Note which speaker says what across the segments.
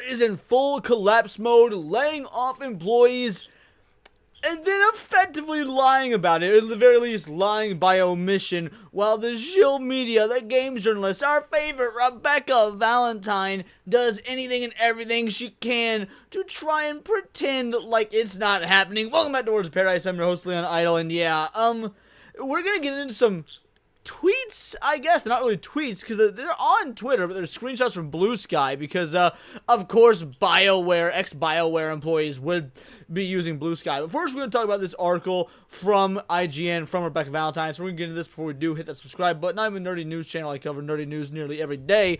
Speaker 1: is in full collapse mode, laying off employees, and then effectively lying about it, at the very least lying by omission, while the shill media, the games journalists, our favorite Rebecca Valentine, does anything and everything she can to try and pretend like it's not happening. Welcome back to Words of Paradise. I'm your host, Leon Idol, and yeah, we're gonna get into some tweets, I guess. They're not really tweets because they're on Twitter, but they're screenshots from Blue Sky because, of course, BioWare, ex-BioWare employees would be using Blue Sky. But first, we're going to talk about this article from IGN, from Rebecca Valentine. So we're going to get into this before we do. Hit that subscribe button. I'm a nerdy news channel. I cover nerdy news nearly every day.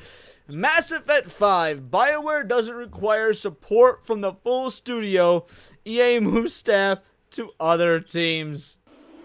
Speaker 1: Mass Effect 5. BioWare doesn't require support from the full studio. EA moves staff to other teams.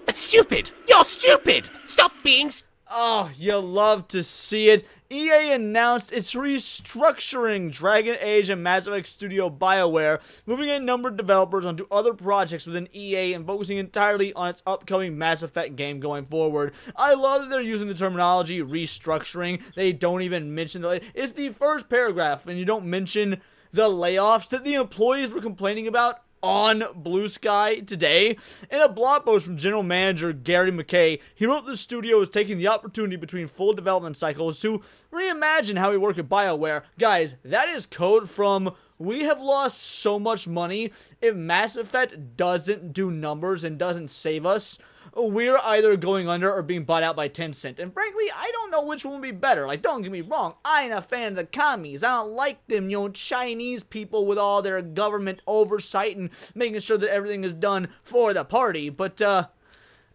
Speaker 2: That's stupid! You're stupid! Stop being
Speaker 1: Oh, you love to see it. EA announced it's restructuring Dragon Age and Mass Effect studio BioWare, moving a number of developers onto other projects within EA and focusing entirely on its upcoming Mass Effect game going forward. I love that they're using the terminology restructuring. They don't even mention it's the first paragraph, and you don't mention the layoffs that the employees were complaining about on Blue Sky today. In a blog post from general manager Gary McKay, he wrote the studio is taking the opportunity between full development cycles to reimagine how we work at BioWare. Guys, that is code from we have lost so much money. If Mass Effect doesn't do numbers and doesn't save us, we're either going under or being bought out by Tencent. And frankly, I don't know which one would be better. Like, don't get me wrong, I ain't a fan of the commies. I don't like them, Chinese people with all their government oversight and making sure that everything is done for the party. But, I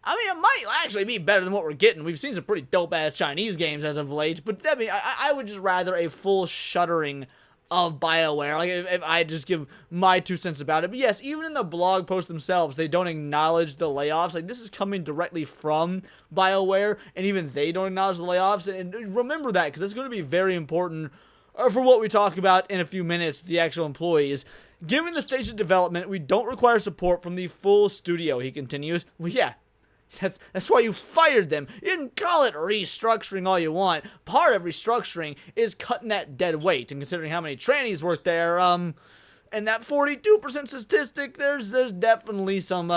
Speaker 1: mean, it might actually be better than what we're getting. We've seen some pretty dope-ass Chinese games as of late. But, I mean, I would just rather a full shuttering of BioWare, like if I just give my 2 cents about it. But yes, even in the blog post themselves, they don't acknowledge the layoffs. Like, this is coming directly from BioWare, and even they don't acknowledge the layoffs. And remember that, because that's going to be very important for what we talk about in a few minutes with the actual employees. Given the stage of development, we don't require support from the full studio, he continues. Well, yeah. That's why you fired them. You can call it restructuring all you want. Part of restructuring is cutting that dead weight, and considering how many trannies work there, and that 42% statistic, there's definitely some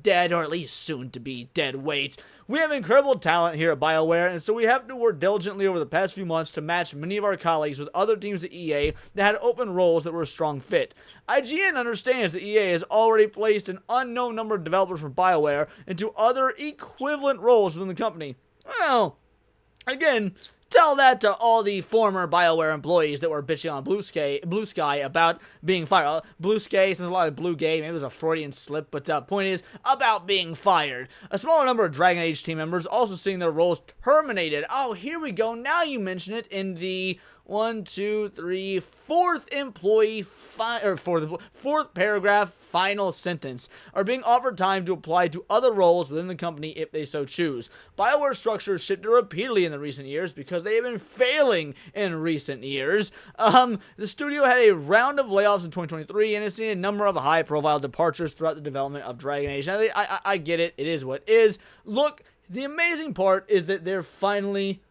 Speaker 1: dead, or at least soon to be dead weight. We have incredible talent here at BioWare, and so we have to work diligently over the past few months to match many of our colleagues with other teams at EA that had open roles that were a strong fit. IGN understands that EA has already placed an unknown number of developers from BioWare into other equivalent roles within the company. Well, again, tell that to all the former BioWare employees that were bitching on Blue Sky about being fired. Blue Sky says a lot of blue gay, maybe it was a Freudian slip, but point is, about being fired. A smaller number of Dragon Age team members also seeing their roles terminated. Oh, here we go. Now you mention it in the fourth employee, fourth paragraph, final sentence, are being offered time to apply to other roles within the company if they so choose. BioWare structure has shifted repeatedly in the recent years because they have been failing in recent years. The studio had a round of layoffs in 2023 and has seen a number of high-profile departures throughout the development of Dragon Age. Now, I get it. It is what it is. Look, the amazing part is that they're finally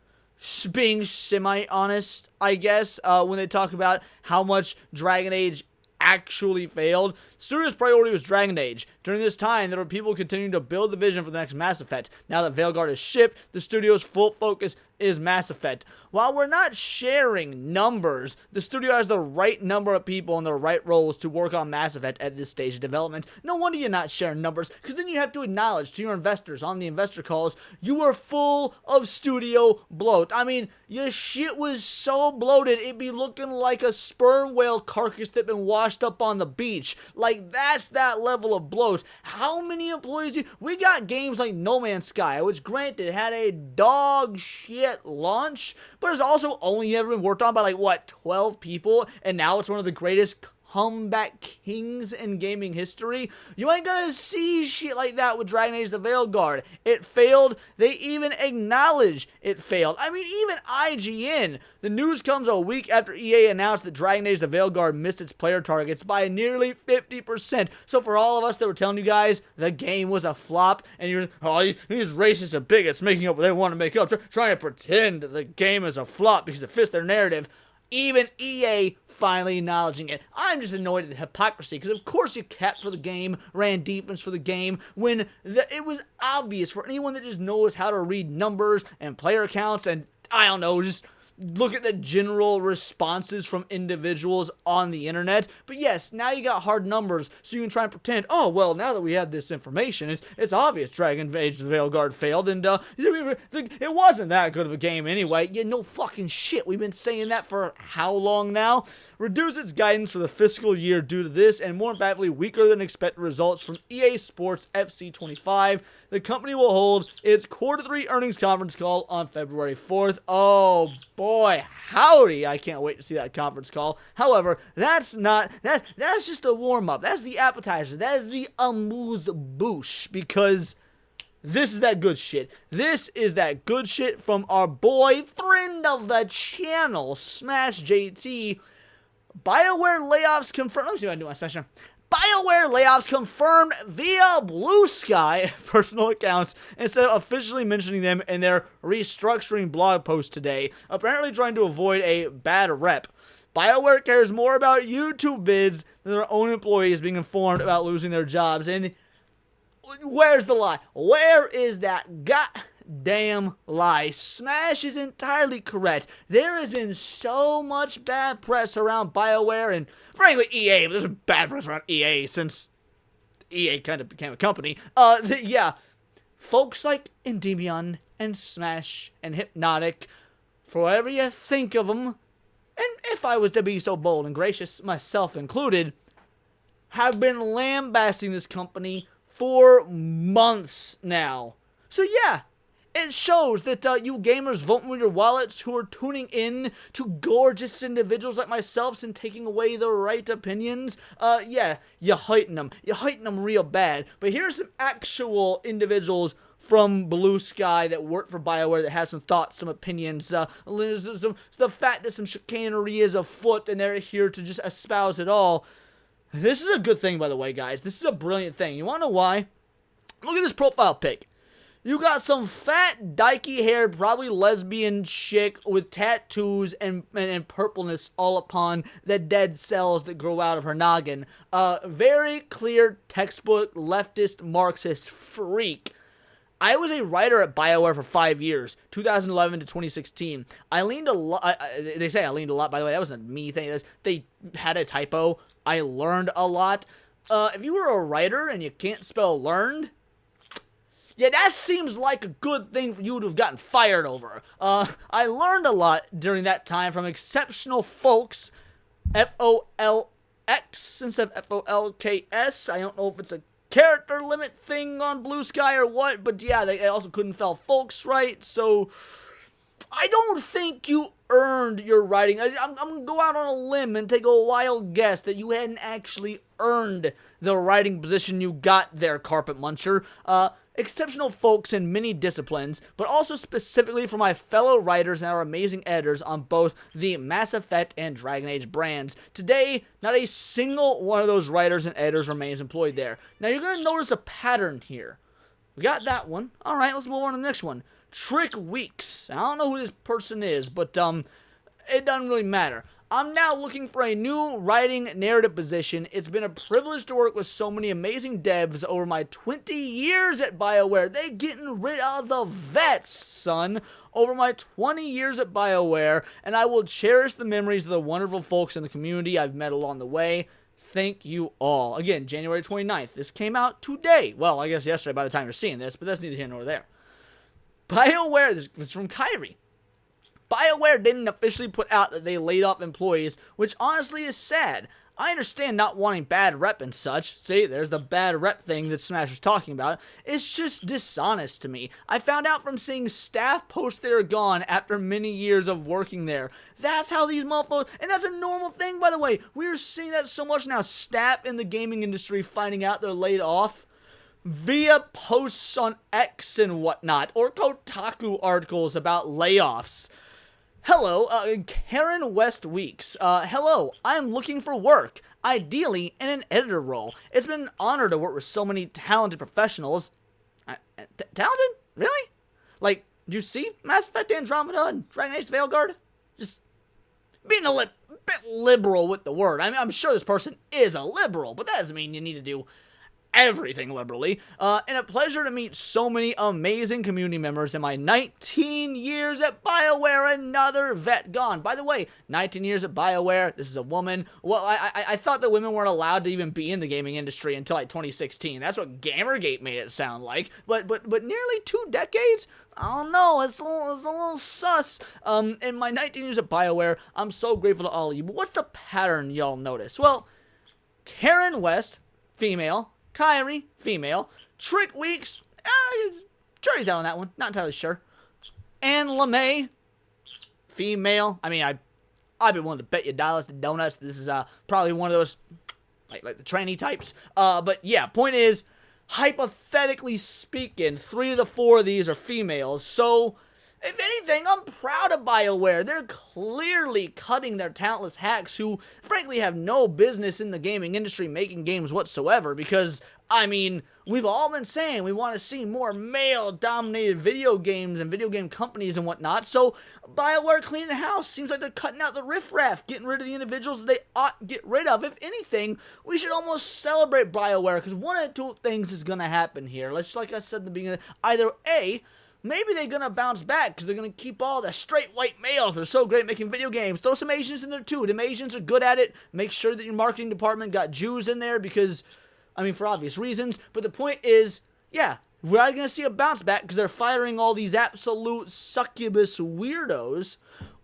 Speaker 1: being semi-honest, I guess, when they talk about how much Dragon Age actually failed. The studio's priority was Dragon Age. During this time, there were people continuing to build the vision for the next Mass Effect. Now that Veilguard is shipped, the studio's full focus is Mass Effect. While we're not sharing numbers, the studio has the right number of people in the right roles to work on Mass Effect at this stage of development. No wonder you're not sharing numbers, because then you have to acknowledge to your investors on the investor calls, you were full of studio bloat. I mean, your shit was so bloated, it'd be looking like a sperm whale carcass that been washed up on the beach. Like, that's that level of bloat. How many employees we got games like No Man's Sky, which granted had a dog shit launch, but it's also only ever been worked on by 12 people, and now it's one of the greatest comeback kings in gaming history. You ain't gonna see shit like that with Dragon Age the Veilguard. It failed. They even acknowledge it failed. I mean, even IGN. The news comes a week after EA announced that Dragon Age the Veilguard missed its player targets by nearly 50%. So for all of us that were telling you guys the game was a flop, and you're, these racists and bigots making up what they want to make up, trying to pretend that the game is a flop because it fits their narrative, Even EA finally acknowledging it. I'm just annoyed at the hypocrisy, because of course you capped for the game, ran defense for the game, when it was obvious for anyone that just knows how to read numbers and player counts and, I don't know, just look at the general responses from individuals on the internet. But yes, now you got hard numbers, so you can try and pretend, oh, well, now that we have this information, it's obvious Dragon Age the Veilguard failed, and it wasn't that good of a game anyway. Yeah, no fucking shit. We've been saying that for how long now? Reduce its guidance for the fiscal year due to this, and more impactfully, weaker than expected results from EA Sports FC 25. The company will hold its Q3 earnings conference call on February 4th. Oh, boy, howdy. I can't wait to see that conference call. However, that's just a warm-up. That's the appetizer. That is the amuse-bouche, because this is that good shit. This is that good shit from our boy, friend of the channel, Smash JT. BioWare layoffs confirmed. Let me see what I do on Smash now. BioWare layoffs confirmed via Blue Sky personal accounts instead of officially mentioning them in their restructuring blog post today, apparently trying to avoid a bad rep. BioWare cares more about YouTube vids than their own employees being informed about losing their jobs. And where's the lie? Where is that goddamn lie? Smash is entirely correct. There has been so much bad press around BioWare and, frankly, EA. But there's been bad press around EA since EA kind of became a company. Yeah, folks like Endymion and Smash and Hypnotic, for whatever you think of them, and if I was to be so bold and gracious, myself included, have been lambasting this company for months now. So yeah, it shows that you gamers voting with your wallets who are tuning in to gorgeous individuals like myself and taking away the right opinions. Yeah, you heighten them. You heighten them real bad. But here's some actual individuals from Blue Sky that work for BioWare that have some thoughts, some opinions, the fact that some chicanery is afoot and they're here to just espouse it all. This is a good thing, by the way, guys. This is a brilliant thing. You want to know why? Look at this profile pic. You got some fat, dykey-haired, probably lesbian chick with tattoos and purpleness all upon the dead cells that grow out of her noggin. Very clear textbook leftist Marxist freak. I was a writer at BioWare for 5 years, 2011 to 2016. I leaned a lot. They say I leaned a lot, by the way. That wasn't a me thing. They had a typo. I learned a lot. If you were a writer and you can't spell learned, yeah, that seems like a good thing for you to have gotten fired over. I learned a lot during that time from exceptional folks, F-O-L-X instead of F-O-L-K-S. I don't know if it's a character limit thing on Blue Sky or what, but yeah, they also couldn't spell folks right, so I don't think you earned your writing. I'm gonna go out on a limb and take a wild guess that you hadn't actually earned the writing position you got there, Carpet Muncher. Exceptional folks in many disciplines, but also specifically for my fellow writers and our amazing editors on both the Mass Effect and Dragon Age brands. Today, not a single one of those writers and editors remains employed there. Now, you're going to notice a pattern here. We got that one. All right, let's move on to the next one. Trick Weeks. I don't know who this person is, but it doesn't really matter. I'm now looking for a new writing narrative position. It's been a privilege to work with so many amazing devs over my 20 years at BioWare. They getting rid of the vets, son. Over my 20 years at BioWare, and I will cherish the memories of the wonderful folks in the community I've met along the way. Thank you all. Again, January 29th. This came out today. Well, I guess yesterday by the time you're seeing this, but that's neither here nor there. BioWare, this is from Kyrie. BioWare didn't officially put out that they laid off employees, which honestly is sad. I understand not wanting bad rep and such. See, there's the bad rep thing that Smash was talking about. It's just dishonest to me. I found out from seeing staff post they're gone after many years of working there. That's how these motherfuckers, and that's a normal thing, by the way. We're seeing that so much now. Staff in the gaming industry finding out they're laid off via posts on X and whatnot, or Kotaku articles about layoffs. Hello, Karen West Weeks. Hello, I'm looking for work, ideally in an editor role. It's been an honor to work with so many talented professionals. Talented? Really? Like, do you see Mass Effect Andromeda and Dragon Age Veilguard? Just, being a bit liberal with the word. I mean, I'm sure this person is a liberal, but that doesn't mean you need to do everything liberally. And a pleasure to meet so many amazing community members in my 19 years at BioWare. Another vet gone. By the way, 19 years at BioWare. This is a woman. Well, I thought that women weren't allowed to even be in the gaming industry until like 2016. That's what Gamergate made it sound like. But nearly 2 decades. I don't know. It's a little sus. In my 19 years at BioWare, I'm so grateful to all of you. But what's the pattern y'all notice? Well, Karen West, female. Kyrie, female. Trick Weeks, jury's out on that one. Not entirely sure. And LeMay, female. I mean, I'd be willing to bet you dollars to donuts. This is probably one of those, like the tranny types. But yeah, point is, hypothetically speaking, 3 of the 4 of these are females. So, if anything, I'm proud of BioWare. They're clearly cutting their talentless hacks who, frankly, have no business in the gaming industry making games whatsoever. Because, I mean, we've all been saying we want to see more male-dominated video games and video game companies and whatnot. So, BioWare cleaning house. Seems like they're cutting out the riffraff, getting rid of the individuals that they ought to get rid of. If anything, we should almost celebrate BioWare. Because one of 2 things is going to happen here. Let's, like I said in the beginning, either A, maybe they're going to bounce back because they're going to keep all the straight white males that are so great making video games. Throw some Asians in there too. Them Asians are good at it. Make sure that your marketing department got Jews in there because, I mean, for obvious reasons. But the point is, yeah, we're either going to see a bounce back because they're firing all these absolute succubus weirdos,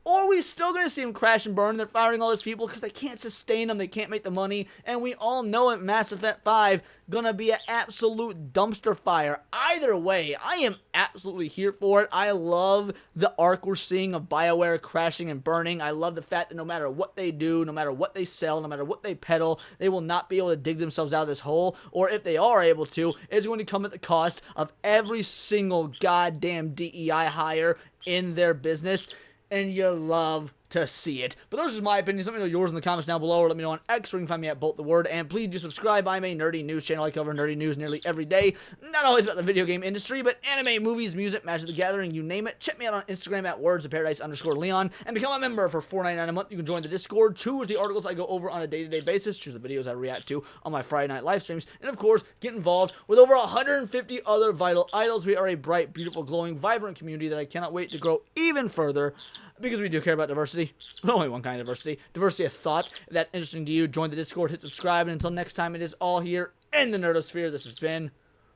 Speaker 1: or we still going to see them crash and burn. They're firing all these people because they can't sustain them. They can't make the money. And we all know it, Mass Effect 5 going to be an absolute dumpster fire. Either way, I am absolutely here for it. I love the arc we're seeing of BioWare crashing and burning. I love the fact that no matter what they do, no matter what they sell, no matter what they peddle, they will not be able to dig themselves out of this hole. Or if they are able to, it's going to come at the cost of every single goddamn DEI hire in their business. And you love to see it. But those are just my opinions. Let me know yours in the comments down below, or let me know on X, where you can find me at Bolt the Word. And please do subscribe. I'm a nerdy news channel. I cover nerdy news nearly every day. Not always about the video game industry, but anime, movies, music, Magic the Gathering, you name it. Check me out on Instagram at wordsofparadise_Leon and become a member for $4.99 a month. You can join the Discord, choose the articles I go over on a day-to-day basis, choose the videos I react to on my Friday night live streams, and of course, get involved with over 150 other vital idols. We are a bright, beautiful, glowing, vibrant community that I cannot wait to grow even further, because we do care about diversity, but only one kind of diversity. Diversity of thought. If that's interesting to you, join the Discord, hit subscribe, and until next time, it is all here in the Nerdosphere. This has been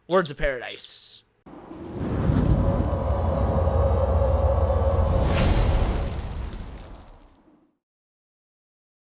Speaker 1: Words of Paradise.